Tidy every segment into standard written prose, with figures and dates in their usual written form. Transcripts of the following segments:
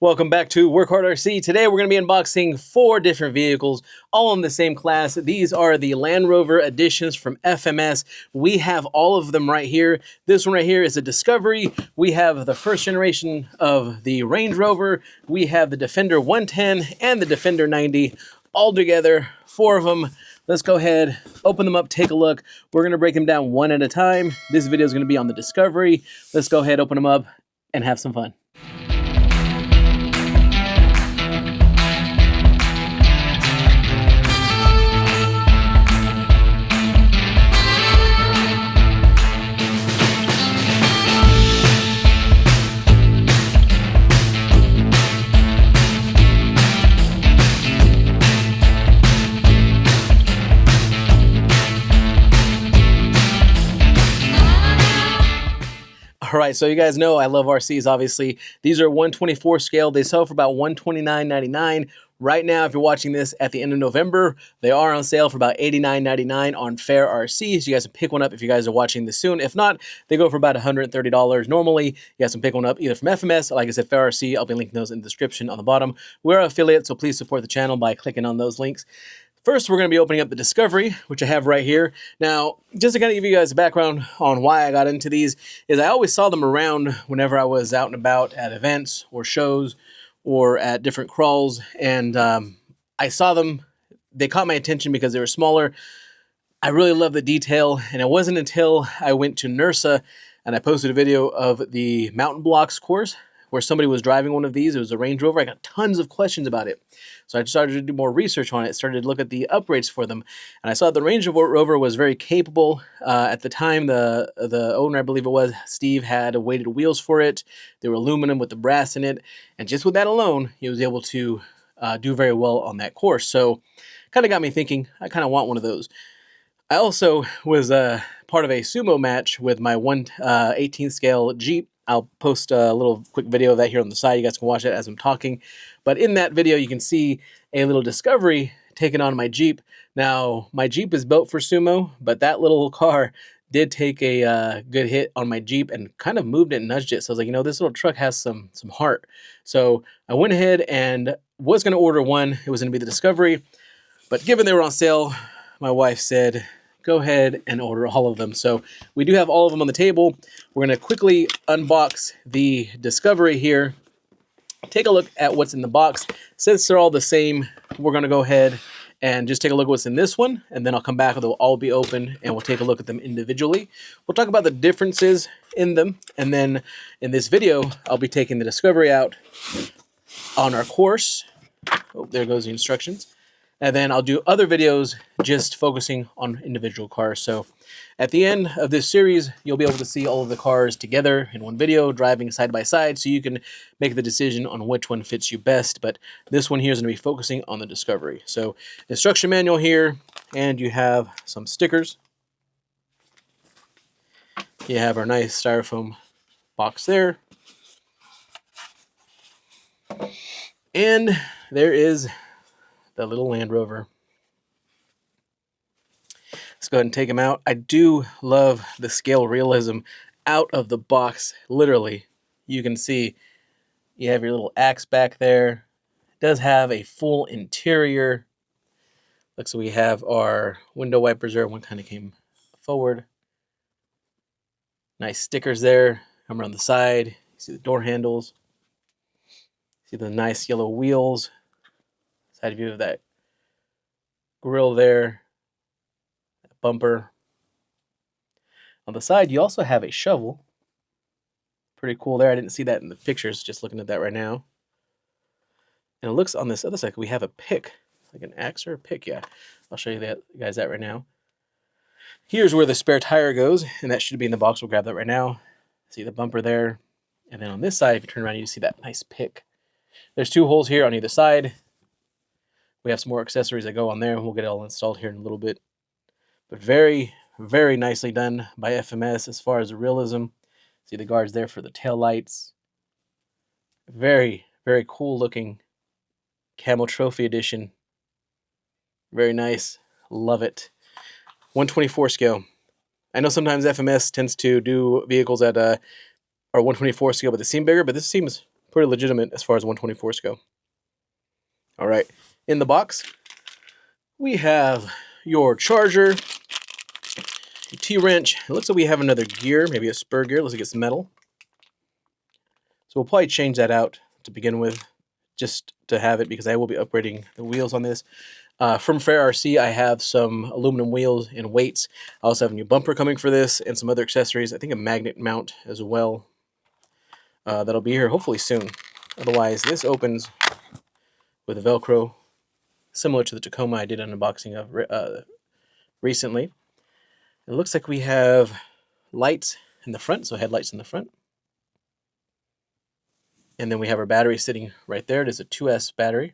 Welcome back to Work Hard RC. Today we're going to be unboxing 4 different vehicles, all in the same class. These are the Land Rover editions from FMS. We have all of them right here. This one right here is a Discovery. We have the first generation of the Range Rover. We have the Defender 110 and the Defender 90 all together, 4 of them. Let's go ahead, open them up, take a look. We're going to break them down one at a time. This video is going to be on the Discovery. Let's go ahead, open them up, and have some fun. All right, so you guys know I love RCs, obviously. These are 124 scale. They sell for about $129.99. Right now, if you're watching this at the end of November, they are on sale for about $89.99 on Fair RCs. You guys can pick one up if you guys are watching this soon. If not, they go for about $130. Normally, you guys can pick one up either from FMS, or like I said, Fair RC. I'll be linking those in the description on the bottom. We're an affiliate, so please support the channel by clicking on those links. First, we're going to be opening up the Discovery, which I have right here. Now, just to kind of give you guys a background on why I got into these, is I always saw them around whenever I was out and about at events or shows or at different crawls, and I saw them. They caught my attention because they were smaller. I really love the detail, and it wasn't until I went to NERSA and I posted a video of the Mountain Blocks course where somebody was driving one of these. It was a Range Rover. I got tons of questions about it. So I started to do more research on it, started to look at the upgrades for them. And I saw the Range Rover was very capable. At the time, the owner, I believe it was, Steve, had weighted wheels for it. They were aluminum with the brass in it. And just with that alone, he was able to do very well on that course. So kind of got me thinking, I kind of want one of those. I also was part of a sumo match with my 1/18 scale Jeep. I'll post a little quick video of that here on the side. You guys can watch it as I'm talking. But in that video, you can see a little Discovery taken on my Jeep. Now, my Jeep is built for sumo, but that little car did take a good hit on my Jeep and kind of moved it and nudged it. So I was like, you know, this little truck has some heart. So I went ahead and was going to order one. It was going to be the Discovery. But given they were on sale, my wife said, go ahead and order all of them. So we do have all of them on the table. We're going to quickly unbox the Discovery here. Take a look at what's in the box. Since they're all the same, we're going to go ahead and just take a look at what's in this one, and then I'll come back, they'll all be open, and we'll take a look at them individually. We'll talk about the differences in them, and then in this video, I'll be taking the Discovery out on our course. Oh, there goes the instructions. And then I'll do other videos just focusing on individual cars. So at the end of this series, you'll be able to see all of the cars together in one video, driving side by side, so you can make the decision on which one fits you best. But this one here is going to be focusing on the Discovery. So instruction manual here, and you have some stickers. You have our nice styrofoam box there. And there is the little Land Rover. Let's go ahead and take them out. I do love the scale realism out of the box. Literally, you can see you have your little axe back there. It does have a full interior. Looks like we have our window wipers there. One kind of came forward. Nice stickers there. Come around the side. You see the door handles. See the nice yellow wheels. Side view of that grill there, that bumper. On the side, you also have a shovel. Pretty cool there. I didn't see that in the pictures, just looking at that right now. And it looks on this other side, we have a pick, like an axe or a pick, yeah. I'll show you guys that right now. Here's where the spare tire goes, and that should be in the box. We'll grab that right now. See the bumper there. And then on this side, if you turn around, you see that nice pick. There's 2 holes here on either side. We have some more accessories that go on there, and we'll get it all installed here in a little bit. But very, very nicely done by FMS as far as the realism. See the guards there for the tail lights. Very, very cool looking Camel Trophy Edition. Very nice. Love it. 124 scale. I know sometimes FMS tends to do vehicles that are 124 scale, but they seem bigger, but this seems pretty legitimate as far as 124s go. All right, in the box, we have your charger, T-wrench. It looks like we have another gear, maybe a spur gear. Looks like it's metal. So we'll probably change that out to begin with, just to have it, because I will be upgrading the wheels on this. From Fair RC, I have some aluminum wheels and weights. I also have a new bumper coming for this and some other accessories. I think a magnet mount as well. That'll be here hopefully soon. Otherwise, this opens with a Velcro, similar to the Tacoma I did an unboxing of recently. It looks like we have lights in the front, so headlights in the front. And then we have our battery sitting right there. It is a 2S battery.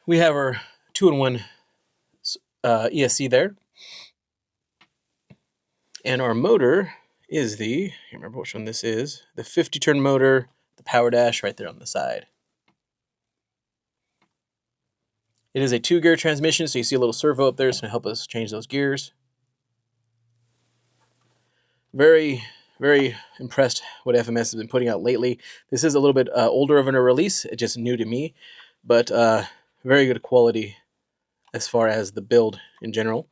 We have our 2-in-1 ESC there. And our motor is the, I can't remember which one this is, the 50-turn motor, the power dash right there on the side. It is a 2-gear transmission, so you see a little servo up there. It's going to help us change those gears. Very, very impressed what FMS has been putting out lately. This is a little bit older of a release. It's just new to me, but very good quality as far as the build in general.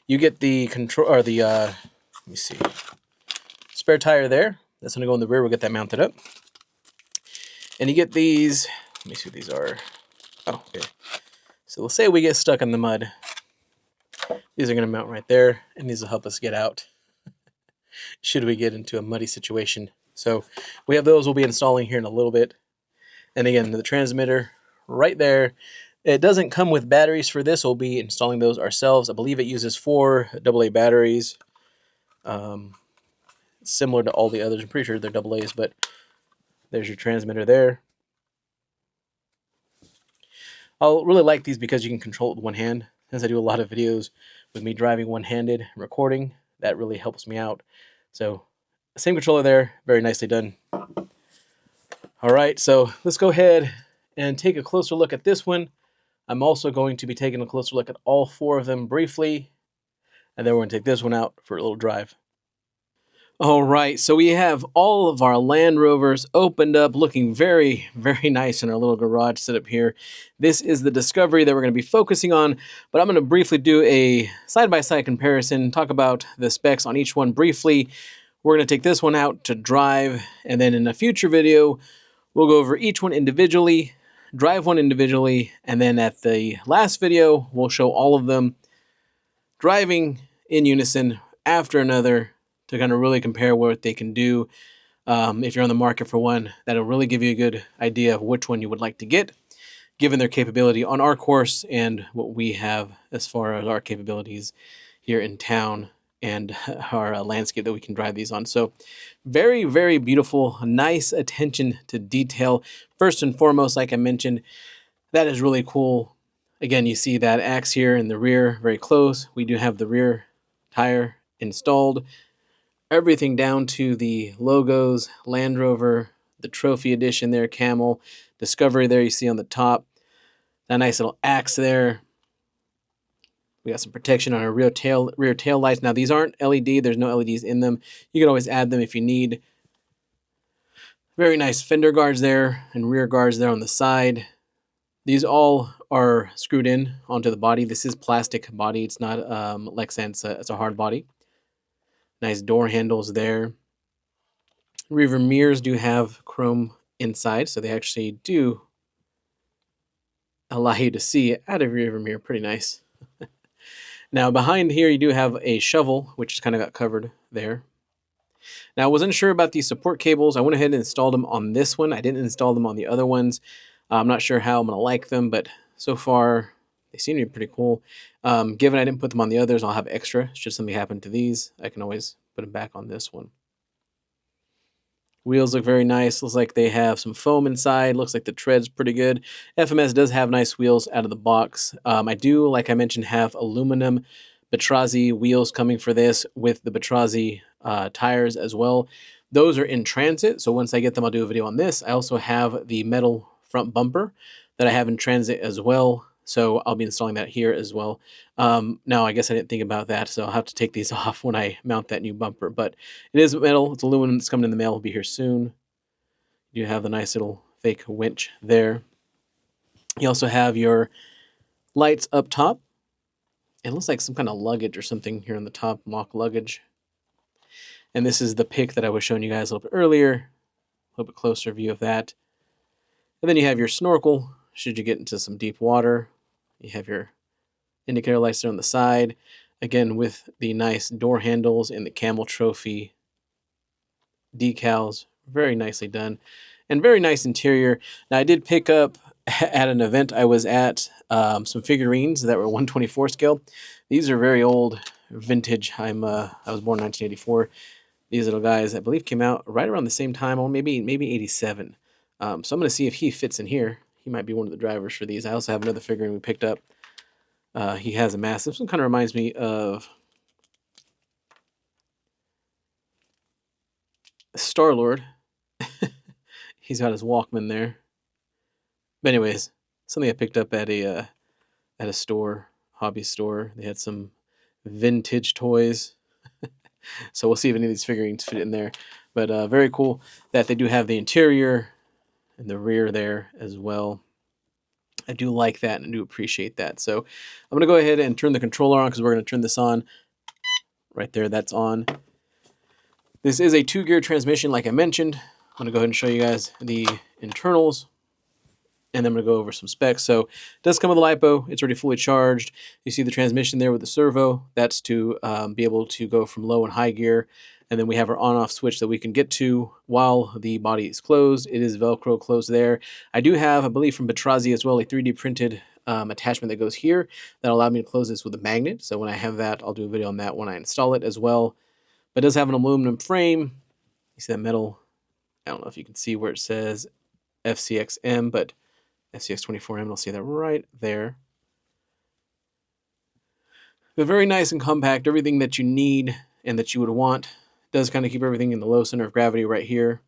You get the control, or the, let me see, spare tire there. That's going to go in the rear. We'll get that mounted up. And you get these, let me see what these are. Oh, okay. So let's say we get stuck in the mud. These are going to mount right there, and these will help us get out should we get into a muddy situation. So we have those we'll be installing here in a little bit. And again, the transmitter right there. It doesn't come with batteries for this. We'll be installing those ourselves. I believe it uses 4 AA batteries. Similar to all the others. I'm pretty sure they're AA's, but there's your transmitter there. I'll really like these because you can control it with one hand. Since I do a lot of videos with me driving one-handed and recording, that really helps me out. So, same controller there, very nicely done. All right, so let's go ahead and take a closer look at this one. I'm also going to be taking a closer look at all 4 of them briefly, and then we're going to take this one out for a little drive. All right, so we have all of our Land Rovers opened up, looking very, very nice in our little garage setup here. This is the Discovery that we're going to be focusing on, but I'm going to briefly do a side-by-side comparison, talk about the specs on each one briefly. We're going to take this one out to drive, and then in a future video, we'll go over each one individually, drive one individually, and then at the last video, we'll show all of them driving in unison after another, to kind of really compare what they can do. If you're on the market for one, that'll really give you a good idea of which one you would like to get, given their capability on our course and what we have as far as our capabilities here in town and our landscape that we can drive these on. So very, very beautiful, nice attention to detail. First and foremost, like I mentioned, that is really cool. Again, you see that axe here in the rear, very close. We do have the rear tire installed. Everything down to the logos, Land Rover, the Trophy Edition there, Camel, Discovery there you see on the top. That nice little axe there. We got some protection on our rear tail lights. Now these aren't LED, there's no LEDs in them. You can always add them if you need. Very nice fender guards there and rear guards there on the side. These all are screwed in onto the body. This is plastic body, it's not Lexan, it's a hard body. Nice door handles there. Rear mirrors do have chrome inside, so they actually do allow you to see out of your rear mirror. Pretty nice. Now behind here you do have a shovel, which kind of got covered there. Now I wasn't sure about these support cables. I went ahead and installed them on this one. I didn't install them on the other ones. I'm not sure how I'm going to like them, but so far they seem to be pretty cool. Given I didn't put them on the others, I'll have extra. Should something happen to these, I can always put them back on this one. Wheels look very nice. Looks like they have some foam inside. Looks like the tread's pretty good. FMS does have nice wheels out of the box. I do, like I mentioned, have aluminum Batrazi wheels coming for this with the Batrazi tires as well. Those are in transit, so once I get them, I'll do a video on this. I also have the metal front bumper that I have in transit as well. So I'll be installing that here as well. Now, I guess I didn't think about that, so I'll have to take these off when I mount that new bumper. But it is metal. It's aluminum. It's coming in the mail. It'll be here soon. You have the nice little fake winch there. You also have your lights up top. It looks like some kind of luggage or something here on the top, mock luggage. And this is the pick that I was showing you guys a little bit earlier. A little bit closer view of that. And then you have your snorkel, should you get into some deep water. You have your indicator lights there on the side. Again, with the nice door handles and the Camel Trophy decals. Very nicely done. And very nice interior. Now, I did pick up at an event I was at some figurines that were 1/24 scale. These are very old, vintage. I was born in 1984. These little guys, I believe, came out right around the same time, or maybe 87. So I'm going to see if he fits in here. He might be one of the drivers for these. I also have another figurine we picked up. He has a mask. This one kind of reminds me of Star-Lord. He's got his Walkman there. But anyways, something I picked up at a store, hobby store. They had some vintage toys. So we'll see if any of these figurines fit in there. But very cool that they do have the interior and the rear there as well. I do like that and I do appreciate that. So I'm going to go ahead and turn the controller on because we're going to turn this on. Right there, that's on. This is a 2-gear transmission like I mentioned. I'm going to go ahead and show you guys the internals. And then I'm going to go over some specs. So it does come with a LiPo. It's already fully charged. You see the transmission there with the servo. That's to be able to go from low and high gear. And then we have our on-off switch that we can get to while the body is closed. It is Velcro closed there. I do have, I believe from Batrazi as well, a 3D printed attachment that goes here that allows me to close this with a magnet. So when I have that, I'll do a video on that when I install it as well. But it does have an aluminum frame. You see that metal? I don't know if you can see where it says FCXM, but FCX24M, I'll see that right there. But very nice and compact, everything that you need and that you would want. It does kind of keep everything in the low center of gravity right here,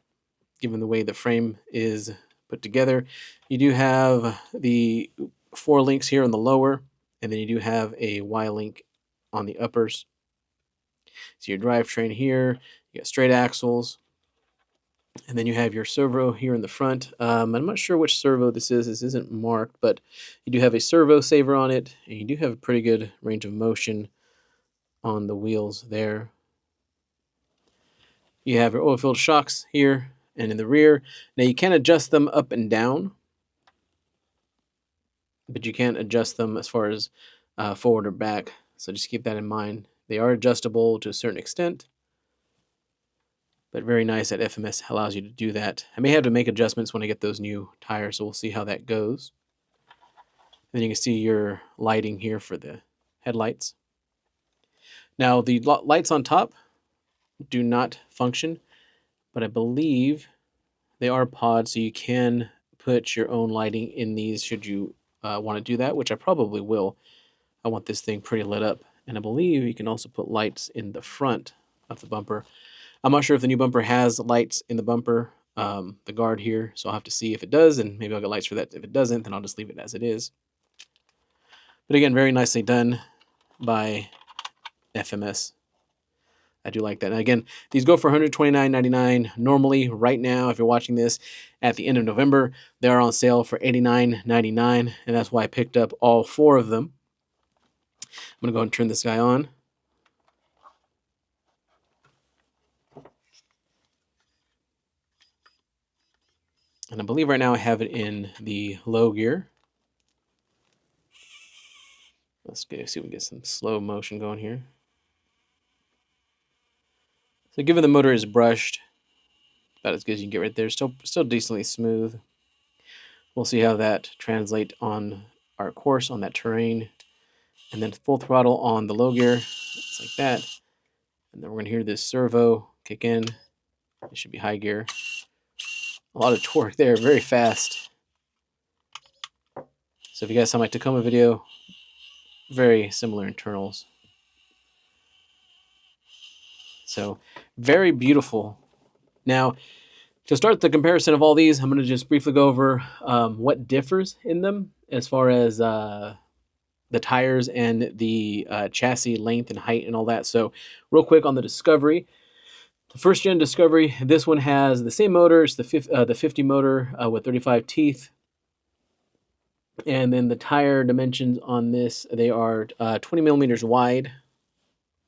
given the way the frame is put together. You do have the 4 links here on the lower, and then you do have a Y link on the uppers. So your drivetrain here, you got straight axles, and then you have your servo here in the front. I'm not sure which servo this is. This isn't marked, but you do have a servo saver on it, and you do have a pretty good range of motion on the wheels there. You have your oil-filled shocks here and in the rear. Now you can adjust them up and down, but you can't adjust them as far as forward or back. So just keep that in mind. They are adjustable to a certain extent, but very nice that FMS allows you to do that. I may have to make adjustments when I get those new tires, so we'll see how that goes. And then you can see your lighting here for the headlights. Now the lights on top do not function, but I believe they are pods, so you can put your own lighting in these should you want to do that, which I probably will. I want this thing pretty lit up, and I believe you can also put lights in the front of the bumper. I'm not sure if the new bumper has lights in the bumper, the guard here, so I'll have to see if it does, and maybe I'll get lights for that. If it doesn't, then I'll just leave it as it is. But again, very nicely done by FMS. I do like that. And again, these go for $129.99 normally. Right now, if you're watching this at the end of November, they are on sale for $89.99, and that's why I picked up all 4 of them. I'm going to go and turn this guy on. And I believe right now I have it in the low gear. Let's go see if we can get some slow motion going here. So given the motor is brushed, about as good as you can get right there, still decently smooth. We'll see how that translates on our course, on that terrain. And then full throttle on the low gear, just like that. And then we're going to hear this servo kick in. It should be high gear. A lot of torque there, very fast. So if you guys saw my Tacoma video, very similar internals. So very beautiful. Now, To start the comparison of all these, I'm going to just briefly go over what differs in them as far as the tires and the chassis length and height and all that. So real quick on the Discovery. The first gen Discovery, this one has the same motor. It's the 50 motor with 35 teeth. And then the tire dimensions on this, they are 20 millimeters wide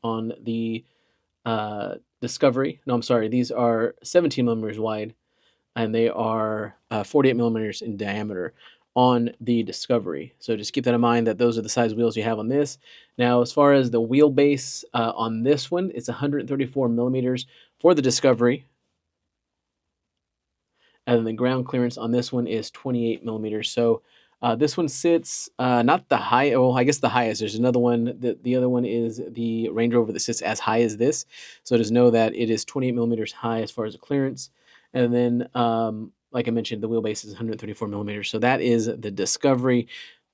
on the Discovery. No, I'm sorry. These are 17 millimeters wide, and they are 48 millimeters in diameter on the Discovery. So just keep that in mind that those are the size wheels you have on this. Now, as far as the wheelbase on this one, it's 134 millimeters for the Discovery. And then the ground clearance on this one is 28 millimeters. So this one sits not the high, well, I guess the highest. There's another one. The other one is the Range Rover that sits as high as this. So just know that it is 28 millimeters high as far as the clearance. And then, like I mentioned, the wheelbase is 134 millimeters. So that is the Discovery.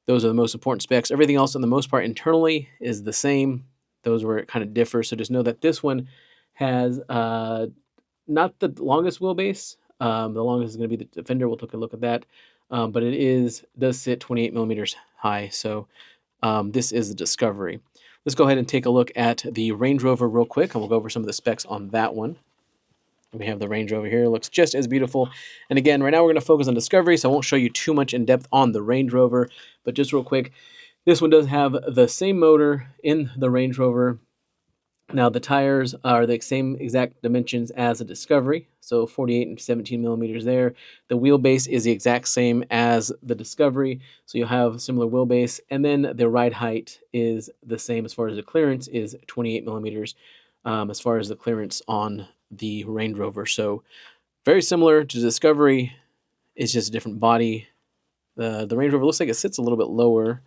Those are the most important specs. Everything else, on the most part, internally is the same. Those where it kind of differs. So just know that this one has not the longest wheelbase. The longest is going to be the Defender. We'll take a look at that. But it does sit 28 millimeters high. So this is the Discovery. Let's go ahead and take a look at the Range Rover real quick, and we'll go over some of the specs on that one. We have the Range Rover here. It looks just as beautiful. And again, right now we're going to focus on Discovery, so I won't show you too much in depth on the Range Rover. But just real quick, this one does have the same motor in the Range Rover. Now, the tires are the same exact dimensions as the Discovery, so 48 and 17 millimeters there. The wheelbase is the exact same as the Discovery, so you'll have similar wheelbase. And then the ride height is the same as far as the clearance is 28 millimeters as far as the clearance on the Range Rover. So very similar to Discovery. It's just a different body. The Range Rover looks like it sits a little bit lower.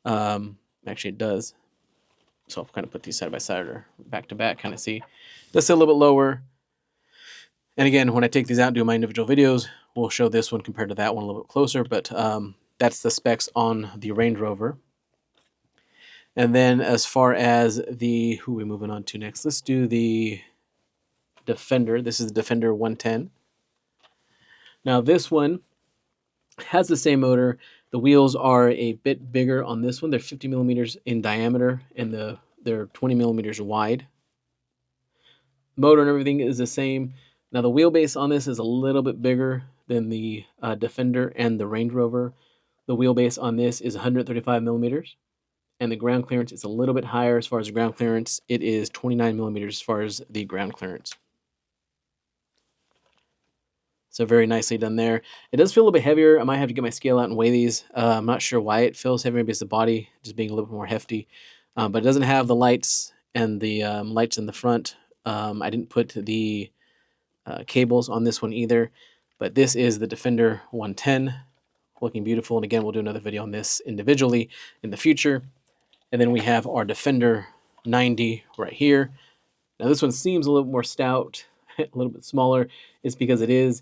Actually, it does. So I'll kind of put these side by side or back to back, kind of see. This is a little bit lower. And again, when I take these out and do my individual videos, we'll show this one compared to that one a little bit closer. But that's the specs on the Range Rover. And then as far as who are we moving on to next? Let's do the Defender. This is the Defender 110. Now this one has the same motor. The wheels are a bit bigger on this one. They're 50 millimeters in diameter, and they're 20 millimeters wide. Motor and everything is the same. Now the wheelbase on this is a little bit bigger than the Defender and the Range Rover. The wheelbase on this is 135 millimeters, and the ground clearance is a little bit higher as far as the ground clearance. It is 29 millimeters as far as the ground clearance. So very nicely done there. It does feel a little bit heavier. I might have to get my scale out and weigh these. I'm not sure why it feels heavier. Maybe it's the body just being a little bit more hefty. But it doesn't have the lights and the lights in the front. I didn't put the cables on this one either. But this is the Defender 110. Looking beautiful. And again, we'll do another video on this individually in the future. And then we have our Defender 90 right here. Now this one seems a little more stout, a little bit smaller. It's because it is.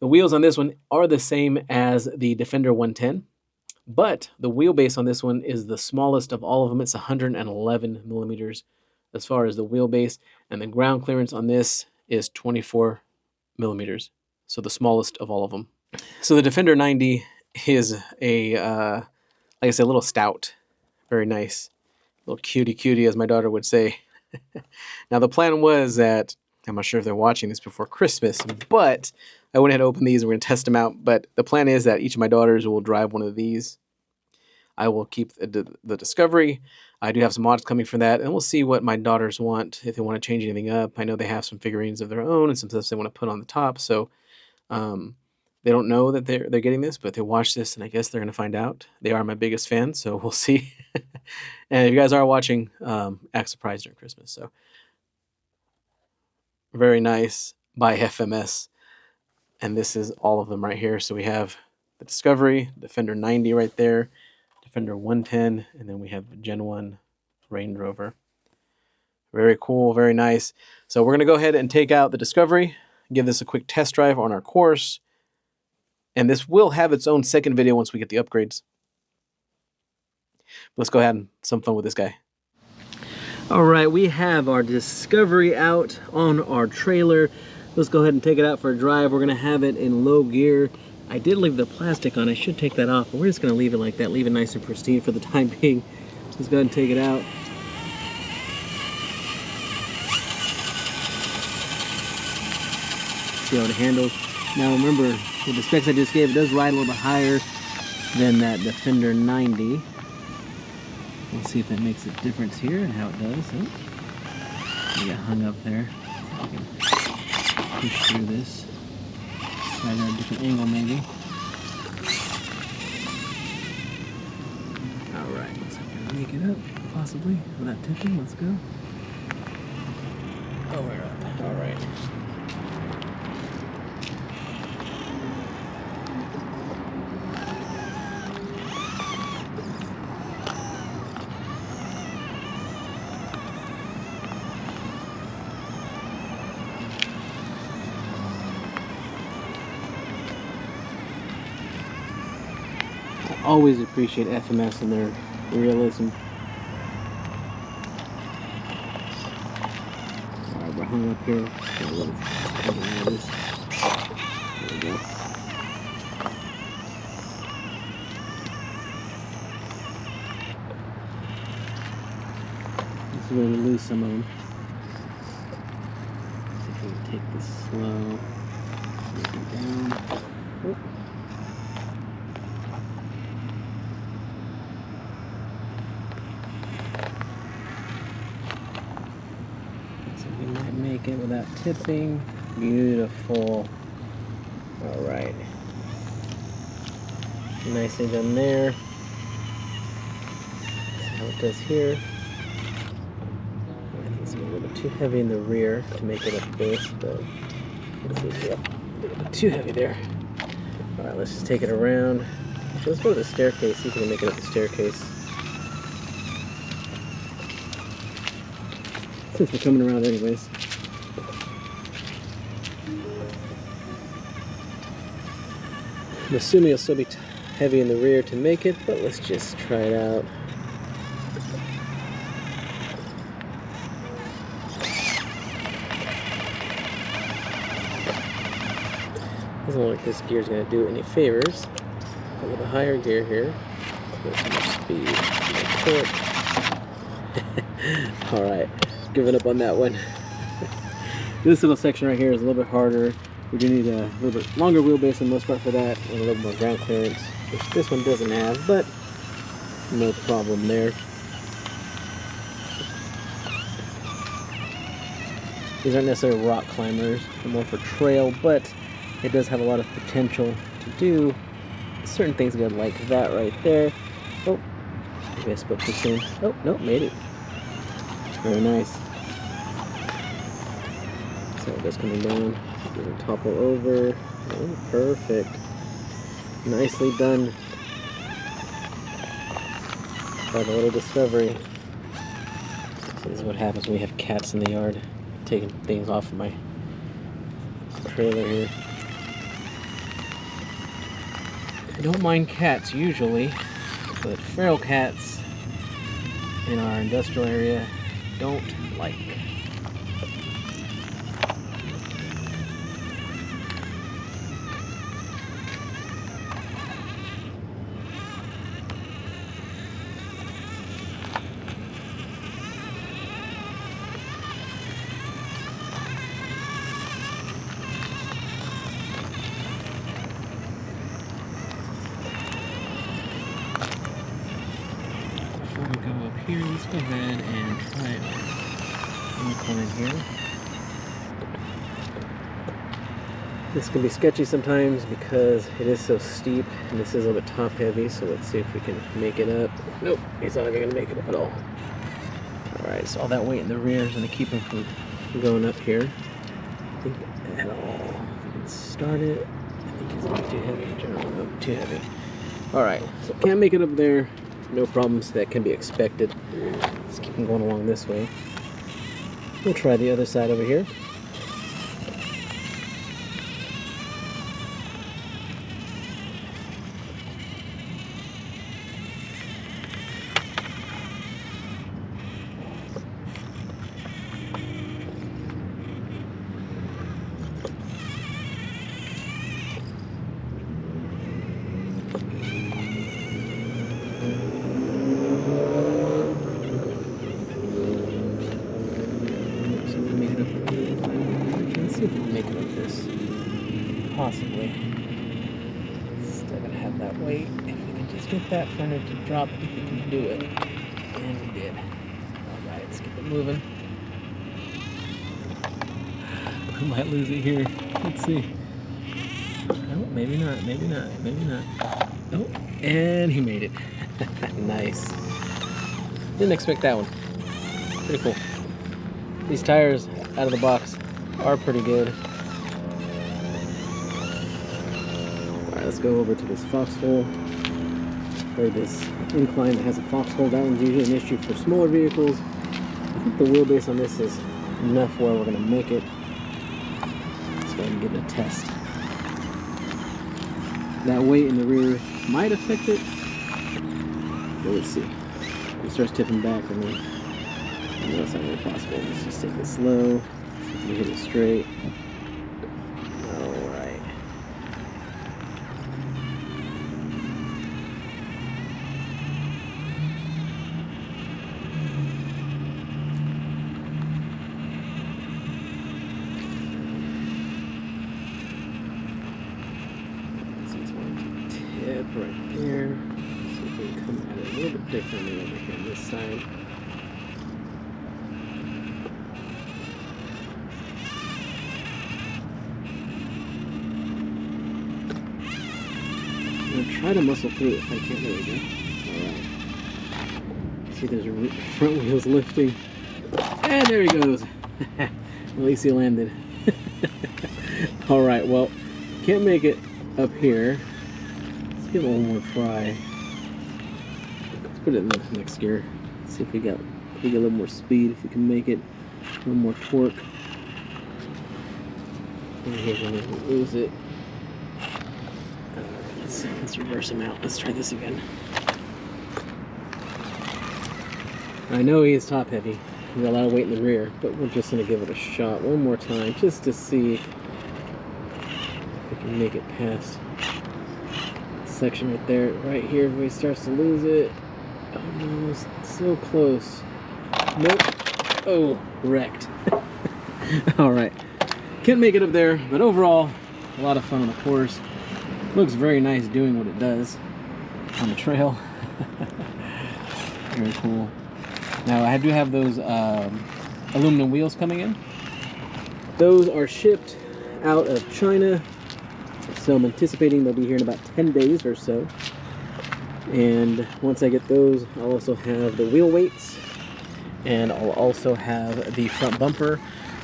The wheels on this one are the same as the Defender 110, but the wheelbase on this one is the smallest of all of them. It's 111 millimeters as far as the wheelbase, and the ground clearance on this is 24 millimeters, so the smallest of all of them. So the Defender 90 is like I said, a little stout, very nice, little cutie, as my daughter would say. Now the plan was that, I'm not sure if they're watching this before Christmas, but I went ahead and opened these. We're going to test them out. But the plan is that each of my daughters will drive one of these. I will keep the Discovery. I do have some mods coming for that, and we'll see what my daughters want, if they want to change anything up. I know they have some figurines of their own and some stuff they want to put on the top. So they don't know that they're getting this, but they watch this, and I guess they're going to find out. They are my biggest fans, so we'll see. And if you guys are watching, act surprised during Christmas. So very nice by FMS. And this is all of them right here. So we have the Discovery, Defender 90 right there, Defender 110, and then we have the Gen 1 Range Rover. Very cool, very nice. So we're going to go ahead and take out the Discovery, give this a quick test drive on our course. And this will have its own second video once we get the upgrades. Let's go ahead and have some fun with this guy. All right, we have our Discovery out on our trailer. let's go ahead and take it out for a drive. We're gonna have it in low gear. I did leave the plastic on. I should take that off, but we're just gonna leave it like that, leave it nice and pristine for the time being. Let's go ahead and take it out. See how it handles. Now remember, with the specs I just gave, it does ride a little bit higher than that Defender 90. We'll see if that makes a difference here and how it does. Oh, I got hung up there. I can push through this. Try at a different angle maybe. Alright, looks like I can make it up, possibly, without tipping. Let's go. Oh, we're up. Alright. Always appreciate FMS and their Realism. Alright, we're hung up here. There we go. This is where we lose some of them. Let's see if we can take this slow. Take it down. Oop. Make it without tipping. Beautiful. All right. Nicely done there. See how it does here. I think it's a little bit too heavy in the rear to make it up this, but let's see. Yeah, a little bit too heavy there. All right, let's just take it around. Actually, let's go to the staircase. See if we can make it up the staircase. Since we're coming around anyways. I'm assuming it'll still be heavy in the rear to make it, but let's just try it out. Doesn't look like this gear's going to do it any favors. But with a higher gear here, get some more speed, more torque. Alright, giving up on that one. This little section right here is a little bit harder. We do need a little bit longer wheelbase for the most part for that, and a little more ground clearance, which this one doesn't have, but no problem there. These aren't necessarily rock climbers, they're more for trail, but it does have a lot of potential to do certain things good like that right there. Oh, maybe I spoke too soon. Oh, no, made it. Very nice. So it goes coming down. Topple over. Oh, perfect. Nicely done. By the little discovery. So this is what happens when we have cats in the yard taking things off of my trailer here. I don't mind cats usually, but feral cats in our industrial area don't like. Here, let's go ahead and try it. Let me come in here. This can be sketchy sometimes because it is so steep and this is a little bit top heavy, so let's see if we can make it up. Nope, he's not even going to make it up at all. Alright, so all that weight in the rear is going to keep him from going up here. I think at all. If we can start it, I think he's going to be too heavy. Generally, too heavy. Alright, so can't make it up there. No problems, that can be expected. Let's keep them going along this way. We'll try the other side over here. see if we can make it like this. Possibly. Still gonna have that weight. If we can just get that fender to drop, I think we can do it. And we did. Alright, let's keep it moving. We might lose it here. Let's see. Oh, maybe not, maybe not, maybe not. Oh, and he made it. Nice. Didn't expect that one. Pretty cool. These tires out of the box are pretty good. Alright, let's go over to this foxhole, or this incline that has a foxhole. That one's usually an issue for smaller vehicles. I think the wheelbase on this is enough where we're going to make it. Let's go ahead and give it a test. That weight in the rear might affect it, but let's see. If it starts tipping back, I mean, I know it's not really possible. Let's just take it slow. See if we hit it straight. Alright. So it's going to tip right there. See if we can come at it a little bit differently over here on this side. I'm gonna try to muscle through it if I can. There we go. Alright. See, there's front wheels lifting. And there he goes. At least he landed. Alright, well, can't make it up here. Let's give it one more try. Let's put it in the next gear. See if we get a little more speed, if we can make it. A little more torque. And here's when we lose it. Let's reverse him out. Let's try this again. I know he is top heavy. He's got a lot of weight in the rear, but we're just going to give it a shot one more time just to see if we can make it past this section right there. Right here, everybody starts to lose it. Almost. So close. Nope. Oh, wrecked. Alright. Can't make it up there, but overall, a lot of fun on the course. Looks very nice doing what it does on the trail. Very cool. Now I do have those aluminum wheels coming in. Those are shipped out of China, so I'm anticipating they'll be here in about 10 days or so. And once I get those, I'll also have the wheel weights, and I'll also have the front bumper.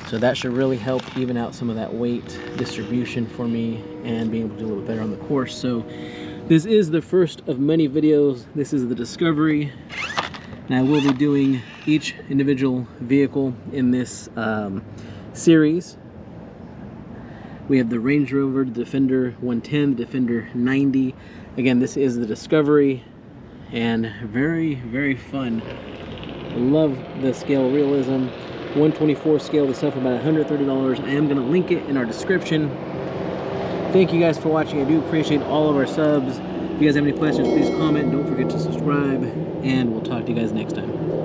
So that should really help even out some of that weight distribution for me and being able to do a little bit better on the course. So this is the first of many videos. This is the Discovery. Now I will be doing each individual vehicle in this series. We have the Range Rover, the Defender 110, the Defender 90. Again, this is the Discovery, and very, very fun. Love the scale Realism. 124 scale, this stuff for about $130. I am going to link it in our description. Thank you guys for watching. I do appreciate all of our subs. If you guys have any questions, please comment. Don't forget to subscribe, and we'll talk to you guys next time.